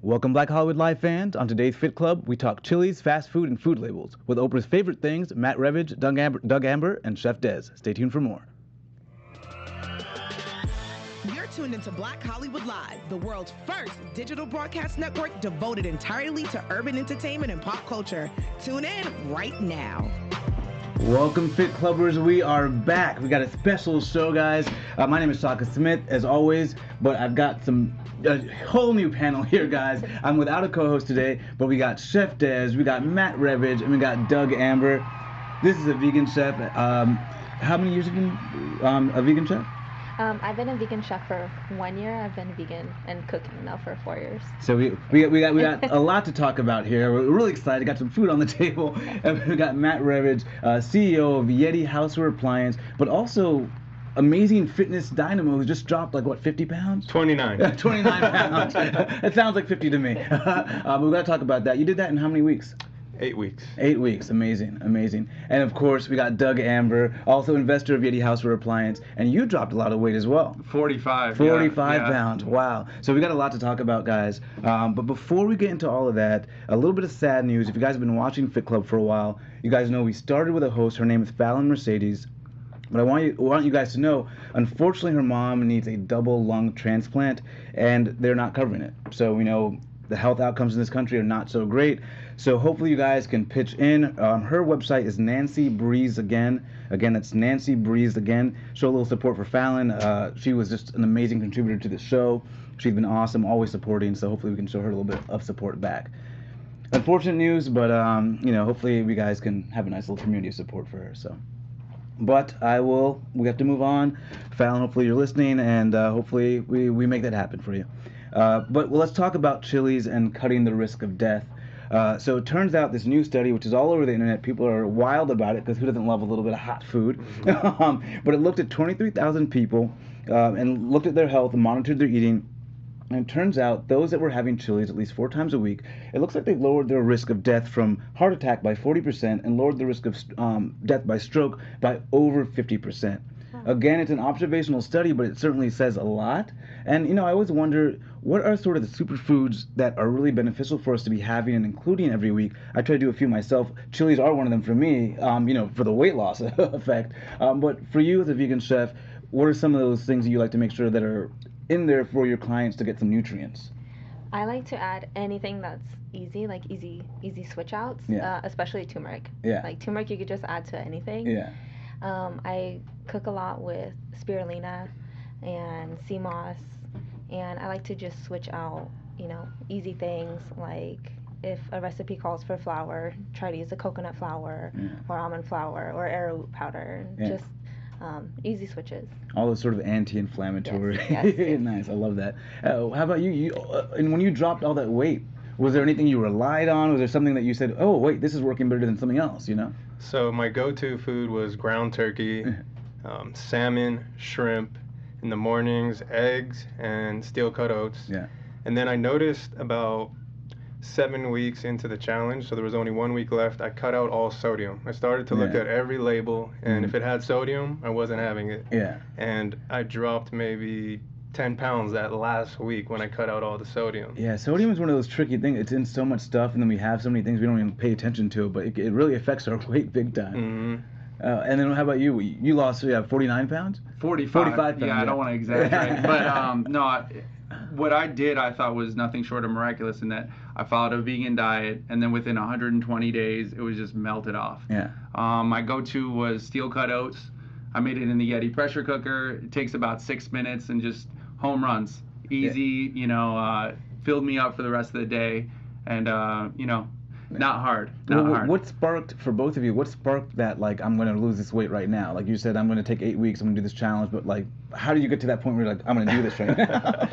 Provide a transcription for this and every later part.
Welcome, Black Hollywood Live fans. On today's Fit Club, we talk Chili's, fast food, and food labels with Oprah's favorite things, Matt Revage, Doug Amber, and Chef Des. Stay tuned for more. You're tuned into Black Hollywood Live, the world's first digital broadcast network devoted entirely to urban entertainment and pop culture. Tune in right now. Welcome, Fit Clubbers. We are back. We got a special show, guys. My name is Shaka Smith, as always, but I've got a whole new panel here, guys. I'm without a co-host today, but we got Chef Des, we got Matt Revage, and we got Doug Amber. This is a vegan chef. How many years have you been a vegan chef? I've been a vegan chef for 1 year. I've been vegan and cooking now for 4 years. So we got a lot to talk about here. We're really excited. Got some food on the table. And we got Matt Revage, CEO of Yeti Houseware Appliance, but also amazing fitness dynamo who just dropped 50 pounds? 29. 29 pounds. It sounds like 50 to me. We've got to talk about that. You did that in how many weeks? 8 weeks. 8 weeks. Amazing. And of course, we got Doug Amber, also investor of Yeti Houseware Appliance, and you dropped a lot of weight as well. 45. 45 pounds. Wow. So we got a lot to talk about, guys. But before we get into all of that, a little bit of sad news. If you guys have been watching Fit Club for a while, you guys know we started with a host. Her name is Fallon Mercedes. But I want you guys to know, unfortunately, her mom needs a double lung transplant, and they're not covering it. So we know the health outcomes in this country are not so great. So hopefully you guys can pitch in. Her website is Nancy Breeze Again. Again, that's Nancy Breeze Again. Show a little support for Fallon. She was just an amazing contributor to the show. She's been awesome, always supporting. So hopefully we can show her a little bit of support back. Unfortunate news, but hopefully you guys can have a nice little community of support for her. So. But we have to move on. Fallon, hopefully you're listening, and hopefully we make that happen for you. Let's talk about Chili's and cutting the risk of death. So it turns out this new study, which is all over the internet, people are wild about it because who doesn't love a little bit of hot food? But it looked at 23,000 people and looked at their health and monitored their eating. And it turns out those that were having Chili's at least 4 times a week, it looks like they've lowered their risk of death from heart attack by 40% and lowered the risk of death by stroke by over 50%. Again, it's an observational study, but it certainly says a lot. And, I always wonder, what are sort of the superfoods that are really beneficial for us to be having and including every week? I try to do a few myself. Chili's are one of them for me, for the weight loss effect. But for you as a vegan chef, what are some of those things that you like to make sure that are in there for your clients to get some nutrients? I like to add anything that's easy, like easy switch outs, especially turmeric. Yeah. Like turmeric you could just add to anything. Yeah. I cook a lot with spirulina and sea moss, and I like to just switch out, easy things like if a recipe calls for flour, try to use a coconut flour or almond flour or arrowroot powder. Just easy switches. All those sort of anti-inflammatory. Yes. Nice, I love that. How about you? And when you dropped all that weight, was there anything you relied on? Was there something that you said, oh, wait, this is working better than something else, So my go-to food was ground turkey, salmon, shrimp, in the mornings, eggs, and steel-cut oats. Yeah. And then I noticed about 7 weeks into the challenge, so there was only 1 week left, I cut out all sodium. I started to look at every label, and if it had sodium, I wasn't having it. Yeah. And I dropped maybe 10 pounds that last week when I cut out all the sodium. Yeah, sodium is one of those tricky things. It's in so much stuff, and then we have so many things we don't even pay attention to, but it really affects our weight big time. Mm-hmm. And then how about you? You lost 49 pounds? 45 pounds. Yeah, I don't want to exaggerate. But no, what I did I thought was nothing short of miraculous in that I followed a vegan diet, and then within 120 days, it was just melted off. Yeah. My go-to was steel-cut oats. I made it in the Yeti pressure cooker. It takes about 6 minutes and just home runs. Easy, filled me up for the rest of the day. And, not hard. Hard. What sparked, for both of you, what sparked that, I'm going to lose this weight right now? Like you said, I'm going to take 8 weeks, I'm going to do this challenge, but, how did you get to that point where you're like, I'm going to do this right now?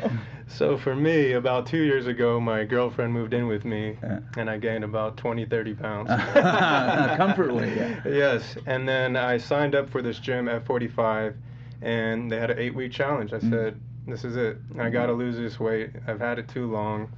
So for me, about 2 years ago, my girlfriend moved in with me, and I gained about 20, 30 pounds. Comfort weight, yeah. Yes, and then I signed up for this gym at 45, and they had an 8-week challenge. I said, this is it. I got to lose this weight. I've had it too long.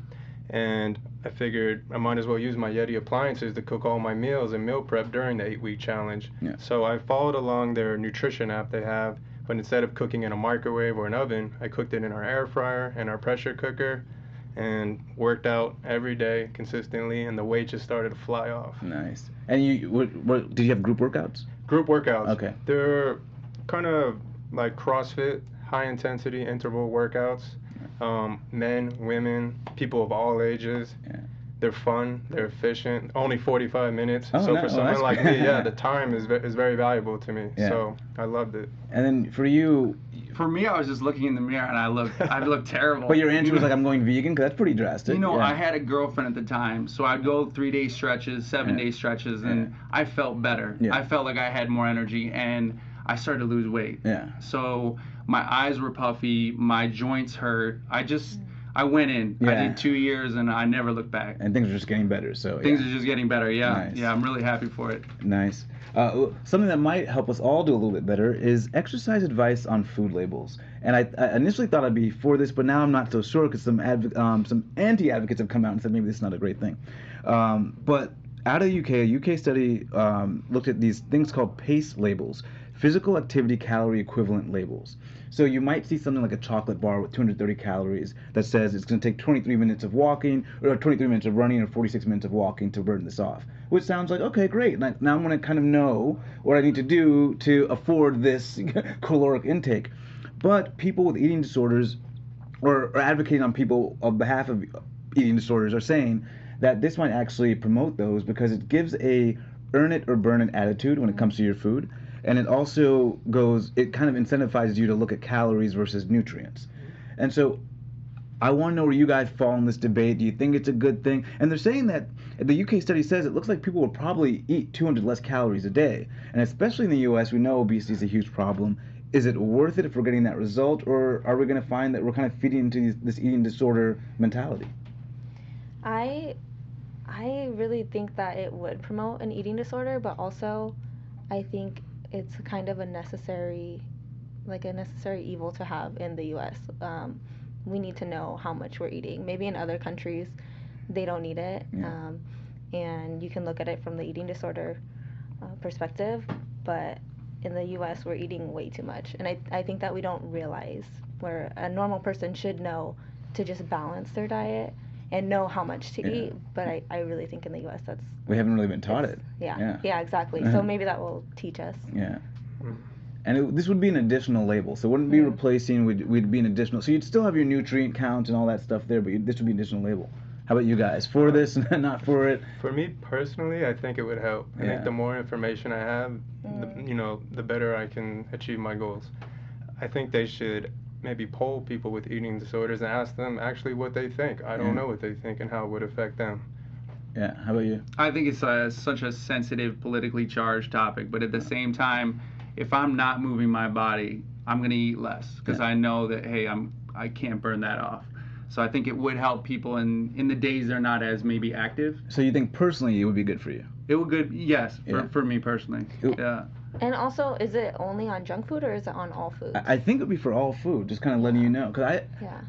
And I figured I might as well use my Yeti appliances to cook all my meals and meal prep during the 8-week challenge. Yeah. So I followed along their nutrition app they have, but instead of cooking in a microwave or an oven, I cooked it in our air fryer and our pressure cooker. and worked out every day consistently, and the weight just started to fly off. Nice. And did you have group workouts? Group workouts. Okay. They're kind of like CrossFit, high intensity interval workouts. Men, women, people of all ages. Yeah. They're fun. They're efficient. Only 45 minutes. Oh, so no, for someone that's like great. me, the time is very valuable to me. Yeah. So I loved it. And then for you, For me, I was just looking in the mirror and I looked terrible. but your answer was like, I'm going vegan, because that's pretty drastic. You know, Yeah. I had a girlfriend at the time, so I'd go 3-day stretches, 7-day stretches, and I felt better. Yeah. I felt like I had more energy, and I started to lose weight. Yeah. So my eyes were puffy, my joints hurt. I went in. I Yeah. did 2 years, and I never looked back. And things are just getting better. So Things yeah. are just getting better. Yeah, Nice. yeah, I'm really happy for it. Nice. Something that might help us all do a little bit better is exercise advice on food labels. And I initially thought I'd be for this, but now I'm not so sure, because some anti-advocates have come out and said maybe this is not a great thing. But out of the UK, a UK study looked at these things called PACE labels, physical activity calorie equivalent labels. So you might see something like a chocolate bar with 230 calories that says it's going to take 23 minutes of walking, or 23 minutes of running, or 46 minutes of walking to burn this off. Which sounds like, okay, great. Now I'm going to kind of know what I need to do to afford this caloric intake. But people with eating disorders, or advocating on people on behalf of eating disorders, are saying that this might actually promote those, because it gives a earn it or burn it attitude when it comes to your food. And it also it kind of incentivizes you to look at calories versus nutrients. And so I want to know where you guys fall in this debate. Do you think it's a good thing? And they're saying that the UK study says it looks like people will probably eat 200 less calories a day. And especially in the US, we know obesity is a huge problem. Is it worth it if we're getting that result, or are we going to find that we're kind of feeding into this eating disorder mentality? I really think that it would promote an eating disorder, but also I think it's kind of a necessary evil to have in the U.S. We need to know how much we're eating. Maybe in other countries they don't need it, and you can look at it from the eating disorder perspective, but in the U.S. we're eating way too much, and I think that we don't realize, where a normal person should know to just balance their diet and know how much to eat, but I really think in the U.S. we haven't really been taught it. Yeah, exactly. So maybe that will teach us. Yeah. And this would be an additional label, so it wouldn't be replacing, we'd be an additional, so you'd still have your nutrient count and all that stuff there, but this would be an additional label. How about you guys? For this and not for it? For me personally, I think it would help. I think the more information I have, the better I can achieve my goals. I think they should maybe poll people with eating disorders and ask them actually what they think. I don't know what they think and how it would affect them. Yeah, how about you? I think it's such a sensitive, politically charged topic, but at the same time, if I'm not moving my body, I'm going to eat less, because I know that, hey, I can't burn that off. So I think it would help people in the days they're not as maybe active. So you think personally it would be good for you? It would good, yes, for me personally. Ooh. Yeah. And also, is it only on junk food, or is it on all foods? I think it would be for all food, just kind of letting you know. Because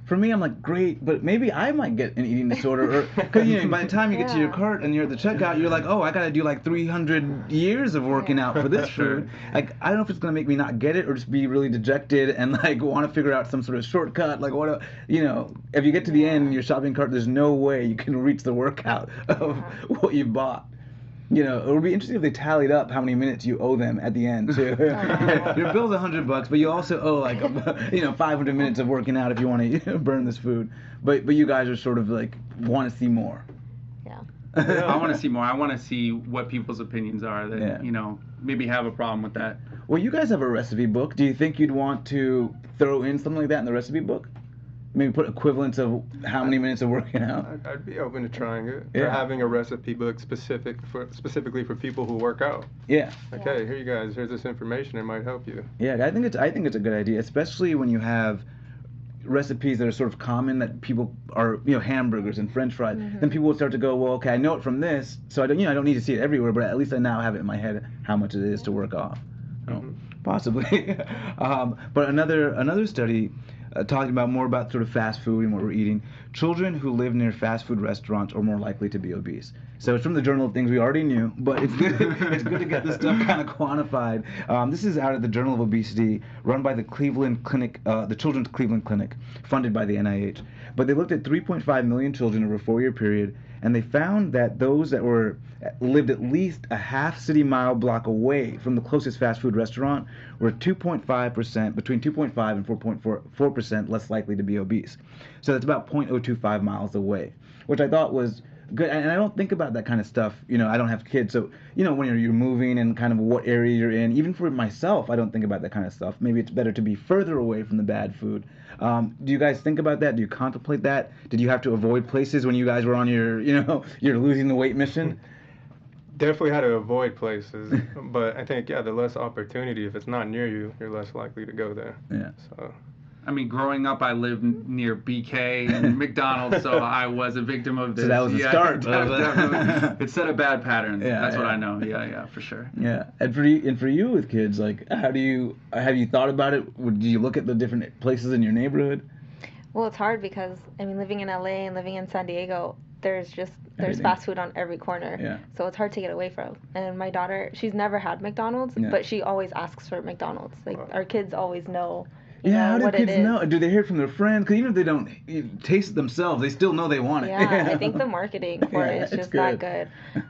for me, I'm like, great, but maybe I might get an eating disorder. Because by the time you get to your cart and you're at the checkout, you're like, oh, I got to do like 300 years of working out for this food. Like, I don't know if it's going to make me not get it, or just be really dejected and like want to figure out some sort of shortcut. Like, if you get to the end in your shopping cart, there's no way you can reach the workout of what you bought. It would be interesting if they tallied up how many minutes you owe them at the end too. Your bill's $100, but you also owe like 500 minutes of working out if you want to burn this food. But you guys are sort of like want to see more. Yeah. I want to see more. I want to see what people's opinions are that maybe have a problem with that. Well, you guys have a recipe book. Do you think you'd want to throw in something like that in the recipe book? Maybe put equivalents of how many minutes of working out? I'd be open to trying it. Yeah. Or having a recipe book specifically for people who work out. Yeah. Okay, here you guys, here's this information, it might help you. Yeah, I think it's a good idea, especially when you have recipes that are sort of common, that people are, hamburgers and French fries. Then people will start to go, well, okay, I know it from this, so I don't need to see it everywhere, but at least I now have it in my head how much it is to work off. Possibly. But another study talking about more about sort of fast food and what we're eating. Children who live near fast food restaurants are more likely to be obese. So it's from the Journal of Things we already knew, but it's good, it's good to get this stuff kind of quantified. This is out of the Journal of Obesity, run by the Cleveland Clinic, the Children's Cleveland Clinic, funded by the NIH. But they looked at 3.5 million children over a 4-year period, and they found that those that lived at least a half city mile block away from the closest fast food restaurant were 2.5%, between 2.5 and 4.4% less likely to be obese. So that's about 0.025 miles away, which I thought was good. And I don't think about that kind of stuff. I don't have kids, so when you're moving and kind of what area you're in, even for myself, I don't think about that kind of stuff. Maybe it's better to be further away from the bad food. Do you guys think about that? Do you contemplate that? Did you have to avoid places when you guys were on your your losing the weight mission? Definitely had to avoid places, but I think, the less opportunity, if it's not near you, you're less likely to go there. Yeah. So. I mean, growing up, I lived near BK and McDonald's, so I was a victim of this. So that was the start. Definitely. It set a bad pattern. Yeah, That's what I know. Yeah, for sure. Yeah, and for you with kids, like, have you thought about it? Do you look at the different places in your neighborhood? Well, it's hard because, I mean, living in LA and living in San Diego, there's Everything. fast food on every corner. Yeah. So it's hard to get away from. And my daughter, she's never had McDonald's, Yeah. but she always asks for McDonald's. Like, our kids always know. How do what kids it is. know? Do they hear it from their friends? Because even if they don't taste it themselves, they still know they want it. Yeah, I think the marketing for it is it's just not good.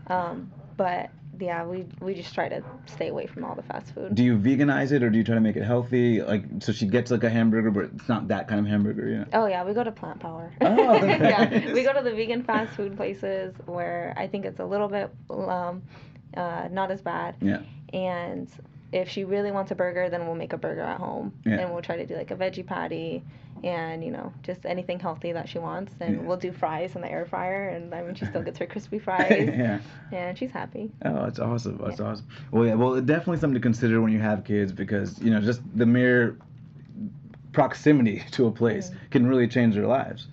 But yeah, we just try to stay away from all the fast food. Do you veganize it, or do you try to make it healthy? Like, so she gets like a hamburger, but it's not that kind of hamburger, Oh yeah, we go to Plant Power. Oh, yeah, we go to the vegan fast food places where I think it's a little bit not as bad. Yeah. And if she really wants a burger, then we'll make a burger at home. Yeah. And we'll try to do like a veggie patty and, just anything healthy that she wants. And we'll do fries in the air fryer. And I mean, she still gets her crispy fries. Yeah. And she's happy. Oh, that's awesome. That's awesome. Well, yeah, well, definitely something to consider when you have kids, because, just the mere proximity to a place can really change their lives.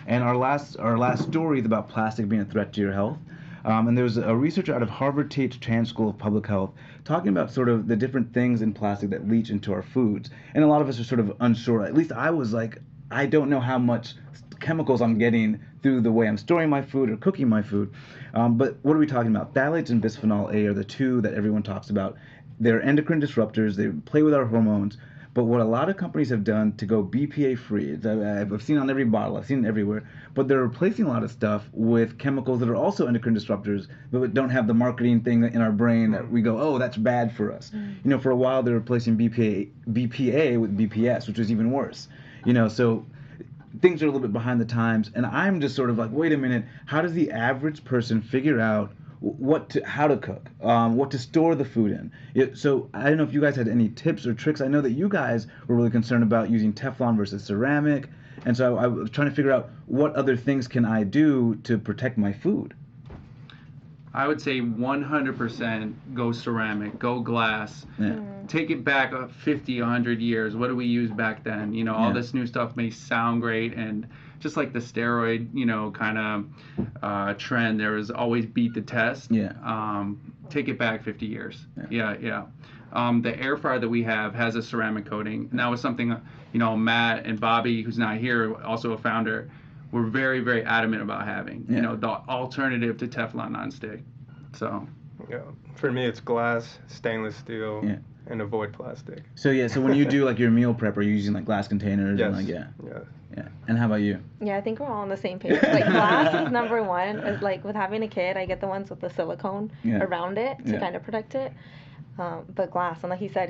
And our last story is about plastic being a threat to your health. And there's a researcher out of Harvard T.H. Chan School of Public Health talking about sort of the different things in plastic that leach into our foods. And a lot of us are sort of unsure. At least I was like, I don't know how much chemicals I'm getting through the way I'm storing my food or cooking my food. But what are we talking about? Phthalates and bisphenol A are the two that everyone talks about. They're endocrine disruptors. They play with our hormones. But what a lot of companies have done to go BPA free, I've seen on every bottle, I've seen it everywhere, but they're replacing a lot of stuff with chemicals that are also endocrine disruptors, but don't have the marketing thing in our brain that we go, oh, that's bad for us. For a while they're replacing BPA with BPS, which is even worse. So things are a little bit behind the times, and I'm just sort of like, wait a minute, how does the average person figure out how to cook, what to store the food in? So I don't know if you guys had any tips or tricks. I know that you guys were really concerned about using Teflon versus ceramic, and so I was trying to figure out what other things can I do to protect my food. I would say 100% go ceramic, go glass. Yeah. Take it back 50, 100 years. What do we use back then? All this new stuff may sound great, and just like the steroid, kind of trend, there was always beat the test. Yeah. Take it back 50 years. Yeah. The air fryer that we have has a ceramic coating, and that was something, Matt and Bobby, who's not here, also a founder, were very, very adamant about having. The alternative to Teflon nonstick. So. Yeah. For me, it's glass, stainless steel. Yeah. And avoid plastic. So when you do like your meal prep, are you using like glass containers? Yes. And Yeah. And how about you? Yeah, I think we're all on the same page. Like, glass is number one. It's like with having a kid, I get the ones with the silicone around it to kind of protect it. But glass, and like he said,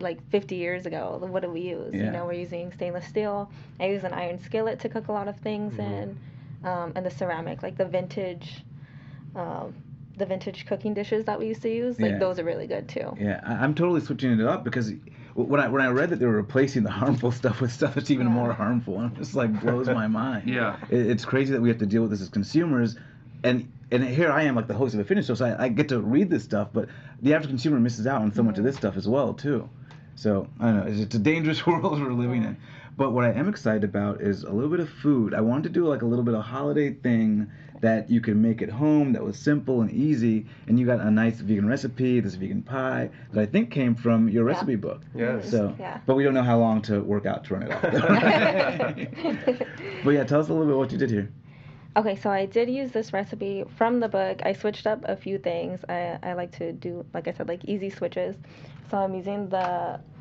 like 50 years ago, what do we use? Yeah. We're using stainless steel. I use an iron skillet to cook a lot of things in, and the ceramic, like the vintage cooking dishes that we used to use, those are really good too. Yeah, I'm totally switching it up, because when I read that they were replacing the harmful stuff with stuff that's even more harmful, and it just like blows my mind. Yeah. It's crazy that we have to deal with this as consumers, and here I am, like the host of a fitness show, so I get to read this stuff, but the average consumer misses out on so much of this stuff as well too. So I don't know. It's a dangerous world we're living in. But what I am excited about is a little bit of food. I wanted to do like a little bit of holiday thing that you could make at home that was simple and easy. And you got a nice vegan recipe, this vegan pie that I think came from your recipe book. Yes. So, but we don't know how long to work out to run it off. But yeah, tell us a little bit what you did here. Okay, so I did use this recipe from the book. I switched up a few things. I like to do, like I said, like easy switches. So I'm using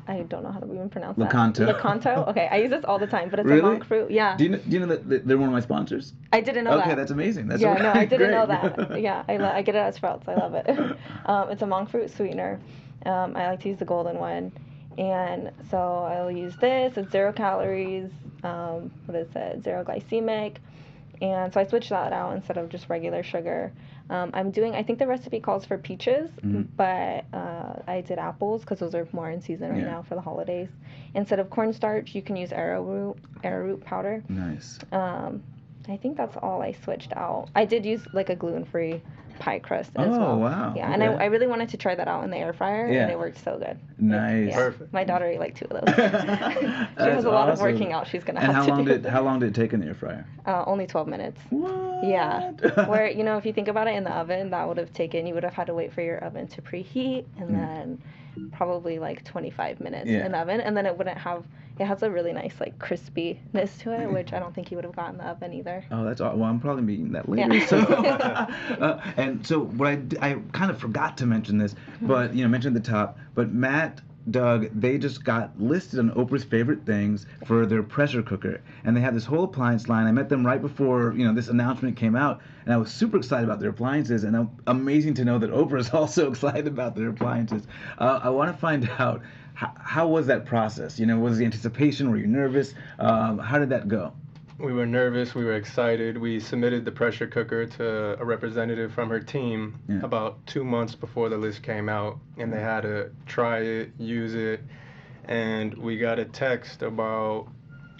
I don't know how to even pronounce that. Lakanto. Okay, I use this all the time, but it's a monk fruit. Yeah. Do you know that they're one of my sponsors? I didn't know that. Okay, that's amazing. That's no, I didn't great. know that. Yeah, I get it at Sprouts. I love it. It's a monk fruit sweetener. I like to use the golden one. And so I'll use this. It's 0 calories. What is it? 0 glycemic. And so I switched that out instead of just regular sugar. I think the recipe calls for peaches, but I did apples because those are more in season right now for the holidays. Instead of cornstarch, you can use arrowroot powder. Nice. I think that's all I switched out. I did use like a gluten-free pie crust as well. Oh, wow. Yeah, okay. and I really wanted to try that out in the air fryer, and it worked so good. Nice. Yeah. Perfect. My daughter ate like 2 of those. She has a lot of working out she's going to have to do. How long did it take in the air fryer? Only 12 minutes. What? Yeah. Where, if you think about it, in the oven, that would have taken, you would have had to wait for your oven to preheat, and then probably like 25 minutes in the oven, and then it has a really nice like crispiness to it, which I don't think you would have gotten in the oven either. Oh, that's well. I'm probably eating that later. Yeah. So, and so what I kind of forgot to mention this, but mentioned at the top. But Matt, Doug, they just got listed on Oprah's favorite things for their pressure cooker, and they have this whole appliance line. I met them right before this announcement came out, and I was super excited about their appliances, and amazing to know that Oprah is also excited about their appliances. I want to find out how was that process? Was the anticipation? Were you nervous? How did that go? We were nervous. We were excited. We submitted the pressure cooker to a representative from her team about 2 months before the list came out, and they had to try it, use it, and we got a text about,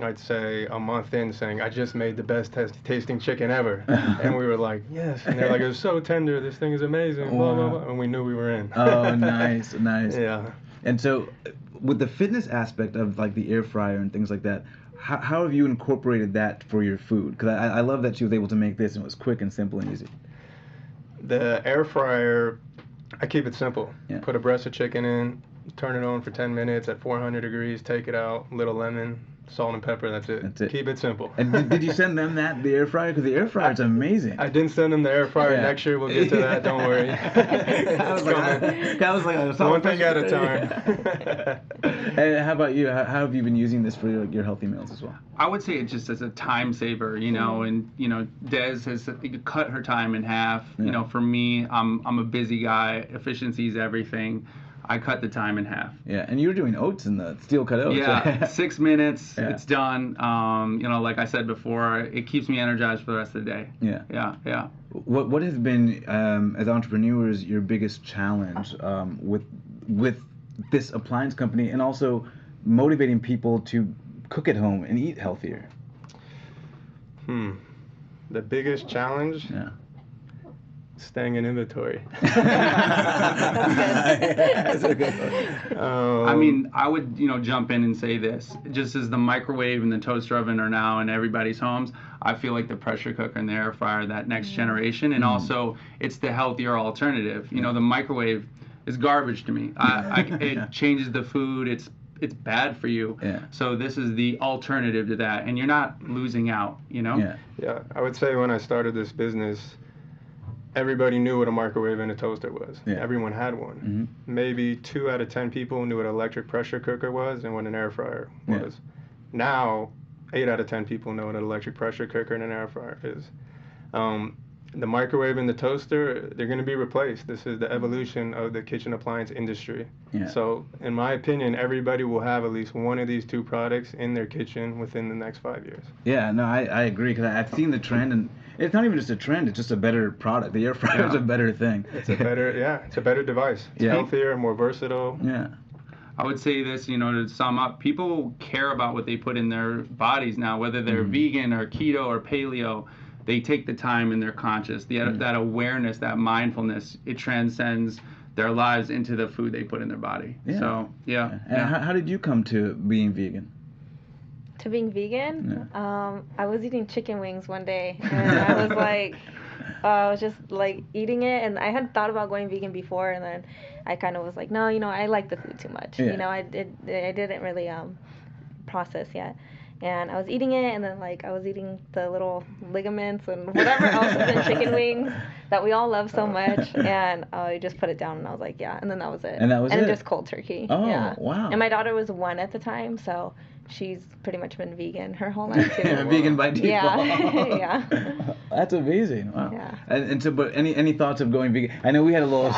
I'd say, a month in saying, "I just made the best tasting chicken ever." And we were like, "Yes." And they're like, "It's so tender. This thing is amazing." Blah, blah, blah. And we knew we were in. Oh, nice, nice. Yeah. And so, with the fitness aspect of like the air fryer and things like that, how have you incorporated that for your food? Because I love that she was able to make this and it was quick and simple and easy. The air fryer, I keep it simple. Yeah. Put a breast of chicken in, turn it on for 10 minutes at 400 degrees, take it out, little lemon, salt and pepper, that's it. That's it. Keep it simple. And did you send them the air fryer? Because the air fryer is amazing. I didn't send them the air fryer. Next year we'll get to that, don't worry. I was like one thing at a time. And how about you? How have you been using this for your healthy meals as well? I would say it just as a time saver, and Des has cut her time in half. For me, I'm a busy guy. Efficiency is everything. I cut the time in half. Yeah, and you were doing oats in the steel cut oats. Yeah, 6 minutes, it's done. Like I said before, it keeps me energized for the rest of the day. Yeah. What has been, as entrepreneurs, your biggest challenge with this appliance company, and also motivating people to cook at home and eat healthier? The biggest challenge? Yeah. Staying in inventory. That's good. I mean, I would, jump in and say this. Just as the microwave and the toaster oven are now in everybody's homes, I feel like the pressure cooker and the air fryer are that next generation. And also, it's the healthier alternative. The microwave is garbage to me. It changes the food. It's bad for you. Yeah. So this is the alternative to that. And you're not losing out, Yeah. Yeah, I would say when I started this business, everybody knew what a microwave and a toaster was. Yeah. Everyone had one. Maybe 2 out of 10 people knew what an electric pressure cooker was and what an air fryer was. Now, 8 out of 10 people know what an electric pressure cooker and an air fryer is. The microwave and the toaster, they're going to be replaced. This is the evolution of the kitchen appliance industry. Yeah. So, in my opinion, everybody will have at least one of these 2 products in their kitchen within the next 5 years. Yeah, no, I agree, because I've seen the trend, and it's not even just a trend, it's just a better product. The air fryer is a better thing. It's a better device. It's healthier, more versatile. Yeah. I would say this, to sum up, people care about what they put in their bodies now, whether they're vegan or keto or paleo. They take the time and they're conscious. That awareness, that mindfulness, it transcends their lives into the food they put in their body. Yeah. So yeah. And how did you come to being vegan? To being vegan, I was eating chicken wings one day, and I was like, I was just like eating it, and I had thought about going vegan before, and then I kind of was like, no, I like the food too much. Yeah. I didn't really process yet. And I was eating it, and then like I was eating the little ligaments and whatever else is in chicken wings that we all love so much, and I just put it down, and I was like, yeah, and then that was it. And that was it? just cold turkey. Oh, yeah. wow. And my daughter was 1 at the time, so she's pretty much been vegan her whole life too. Vegan by default. Yeah. Yeah. That's amazing. Wow. Yeah. And so, but any thoughts of going vegan? I know we had a little.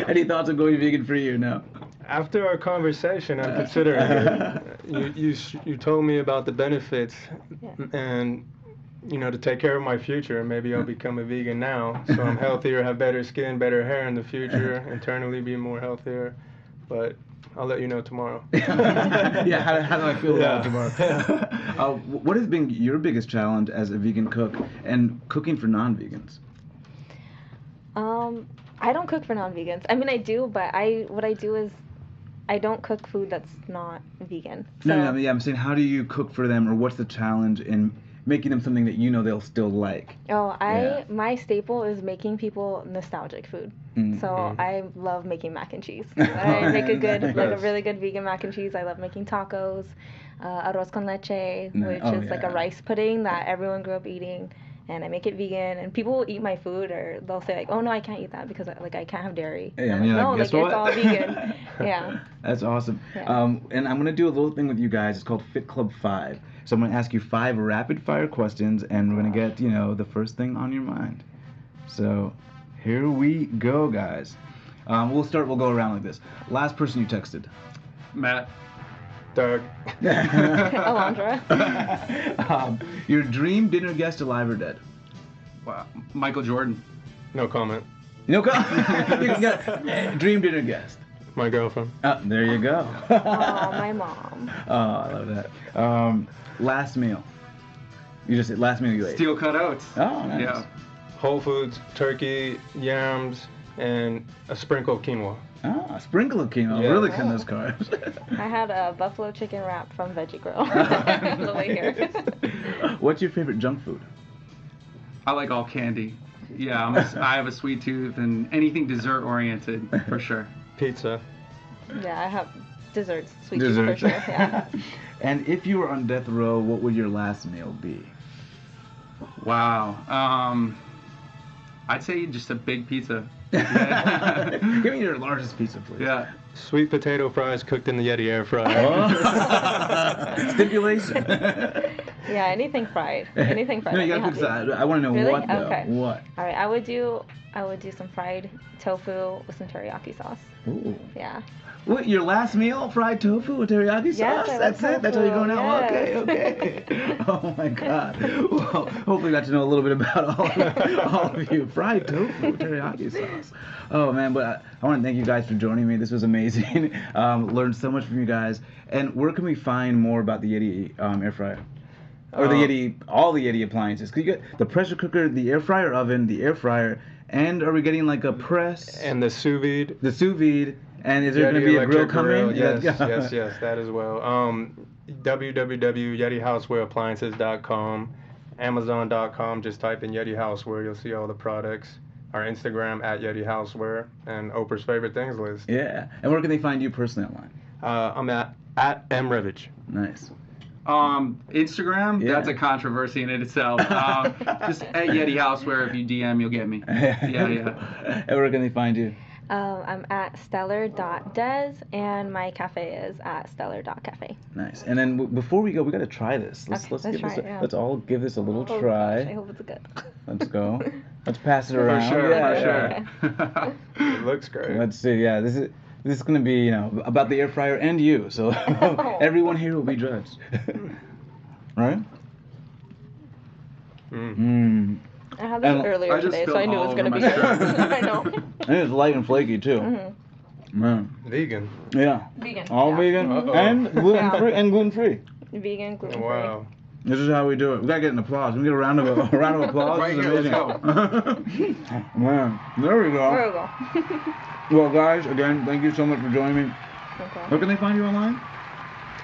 Any thoughts of going vegan for you? No. After our conversation, I'm considering it. You told me about the benefits, and to take care of my future. Maybe I'll become a vegan now, so I'm healthier, have better skin, better hair in the future, internally be more healthier. But I'll let you know tomorrow. Yeah, how do I feel about it tomorrow? What has been your biggest challenge as a vegan cook and cooking for non-vegans? I don't cook for non-vegans. I mean, I do, but what I do is I don't cook food that's not vegan. So, No, I'm saying, how do you cook for them, or what's the challenge in making them something that they'll still like? My staple is making people nostalgic food. Mm-hmm. So I love making mac and cheese. I make a really good vegan mac and cheese. I love making tacos, arroz con leche, which is like a rice pudding that everyone grew up eating. And I make it vegan, and people will eat my food, or they'll say like, "Oh no, I can't eat that because I can't have dairy." Yeah, I'm like, no, guess like what? it's all vegan. Yeah. That's awesome. Yeah. And I'm gonna do a little thing with you guys. It's called Fit Club 5. So I'm gonna ask you 5 rapid fire questions, and we're gonna get the first thing on your mind. So here we go, guys. We'll go around like this. Last person you texted. Matt. Doug. Alondra. Your dream dinner guest, alive or dead? Wow. Michael Jordan. No comment. No comment. Dream dinner guest. My girlfriend. There you go. Oh, my mom. Oh, I love that. Last meal. You just said last meal you ate. Steel cut oats. Oh, nice. Yeah. Whole Foods, turkey, yams, and a sprinkle of quinoa. A sprinkle of quinoa. Yeah. Really cutting those carbs. I had a buffalo chicken wrap from Veggie Grill on the way here. What's your favorite junk food? I like all candy. Yeah, I have a sweet tooth, and anything dessert oriented for sure. Pizza. Yeah, I have desserts, sweet Desserts. for sure. Yeah. And if you were on death row, what would your last meal be? Wow. I'd say just a big pizza. Yeah. Give me your largest pizza, please. Yeah. Sweet potato fries cooked in the Yeti air fryer. Oh. Stipulation. Yeah, anything fried. Anything fried. No, you gotta cook that. I want to know Really? what though. Okay. What? All right, I would do some fried tofu with some teriyaki sauce. Ooh. Yeah. What, your last meal, fried tofu with teriyaki sauce? Yes, I like That's it? That's how you're going out? tofu, Okay. Oh my God. Well, hopefully we got to know a little bit about all of you. Fried tofu with teriyaki sauce. Oh man, but I want to thank you guys for joining me. This was amazing. Learned so much from you guys. And where can we find more about the Yeti air fryer? Or the Yeti, all the Yeti appliances? 'Cause you get the pressure cooker, the air fryer oven, the air fryer, and are we getting like a press? And the sous vide. The sous vide. And is there Yeti going to be a grill electric coming? Yes, yes, that as well. www.yetihousewareappliances.com, Amazon.com. Just type in Yeti Houseware. You'll see all the products. Our Instagram at Yeti Houseware, and Oprah's favorite things list. Yeah. And where can they find you personally online? I'm at M.Revich. Nice. Instagram, Yeah. that's a controversy in it itself. Just at Yeti Houseware, if you DM, you'll get me. Yeah. And where can they find you? I'm at stellar.des, and my cafe is at stellar.cafe. Nice. And then before we go, we got to try this. Let's Okay, let's give try this. it, yeah. Let's all give this a little Oh, try. gosh, I hope it's good. Let's go. Let's pass it For around. sure, Yeah. for sure. It looks great. Let's see. Yeah, this is going to be about the air fryer and you. So everyone here will be judged. Right? I had this And earlier I just today, so spilled I knew it all was going to over be my good. shirt. I know. And it's light and flaky too. Man. Vegan. Yeah. Vegan. All yeah. vegan Uh-oh. and gluten free. Vegan, gluten free. Wow. This is how we do it. We gotta get an applause. We get a round of applause. Right This is here, let's amazing. Man, there we go. There we go. Well, guys, again, thank you so much for joining me. Okay. Where can they find you online?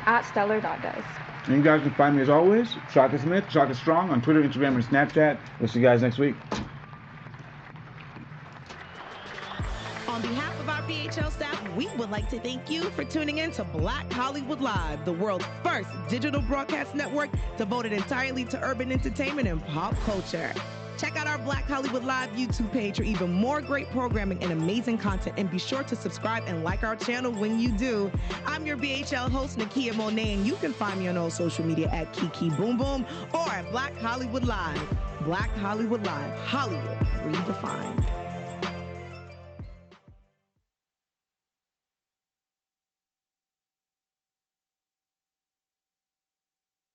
At stellar.guys. And you guys can find me as always, Shaka Smith, Shaka Strong on Twitter, Instagram, and Snapchat. We'll see you guys next week. On behalf of our BHL staff, we would like to thank you for tuning in to Black Hollywood Live, the world's first digital broadcast network devoted entirely to urban entertainment and pop culture. Check out our Black Hollywood Live YouTube page for even more great programming and amazing content, and be sure to subscribe and like our channel when you do. I'm your BHL host, Nakia Monet, and you can find me on all social media at Kiki Boom Boom or at Black Hollywood Live. Black Hollywood Live, Hollywood redefined.